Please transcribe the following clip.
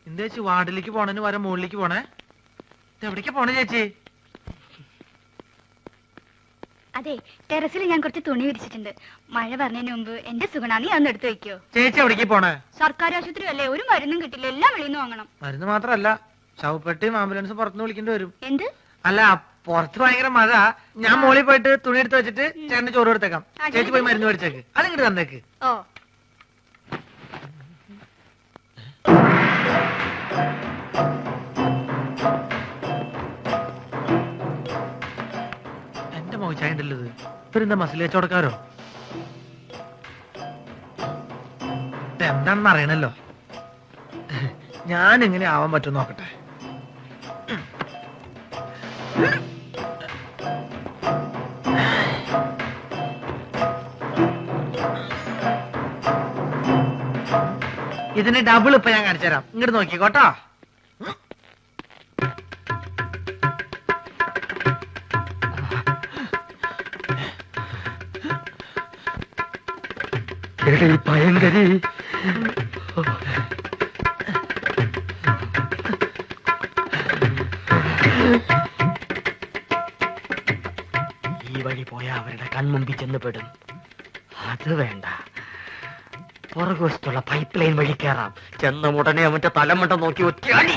എന്താ ചേച്ചി വാർഡിലേക്ക് പോണേന് വരെ മുകളിലേക്ക് പോണേ? എവിടേക്കാ പോണേ ചേച്ചി? അതെ, ടെറസിൽ ഞാൻ കുറച്ച് തുണി വിരിച്ചിട്ടുണ്ട്. മഴ പറഞ്ഞതിന് മുമ്പ് എന്റെ സുഗുണ നീ അന്ന് എടുത്തു വെക്കോ. ചേച്ചി എവിടേക്ക് പോണേ? സർക്കാർ ആശുപത്രി അല്ലേ, ഒരു മരുന്നും കിട്ടില്ല, എല്ലാം വെളിയിൽ വാങ്ങണം. മരുന്ന് മാത്രല്ല, ശവപ്പെട്ടിയും ആംബുലൻസും പുറത്തുനിന്ന് വിളിക്കേണ്ടി വരും. എന്ത്? അല്ല, പുറത്ത് ഭയങ്കര മഴ. ഞാൻ മോളിൽ പോയിട്ട് തുണി എടുത്ത് വെച്ചിട്ട് ചേട്ടന് ചോറ് കൊടുത്തേക്കാം. ചേച്ചി പോയി മരുന്ന് മേടിച്ചേക്ക്, അതിങ്ങോട്ട് തന്നേക്ക്. ഓ, എന്റെ മോച്ചായ ഉണ്ടല്ലോ ഇത്. ഇവരെന്താ മസിൽ വെച്ചോടക്കാരോ? എന്താണെന്ന് അറിയണല്ലോ. ഞാൻ എങ്ങനെ ആവാൻ പറ്റും നോക്കട്ടെ. ഇതിന് ഡബിൾ ഇപ്പൊ ഞാൻ കാണിച്ചു തരാം. ഇങ്ങോട്ട് നോക്കിക്കോട്ടോ. ഭയങ്കരി ഈ വഴി പോയാ അവരുടെ കൺമുമ്പിൽ ചെന്ന് പെടും. അത് വേണ്ട, പുറകുവശത്തുള്ള പൈപ്പ് ലൈൻ വഴി കയറാം. ചെന്ന ഉടനെ അവന്റെ തലമണ്ട നോക്കി ഒറ്റയാടി.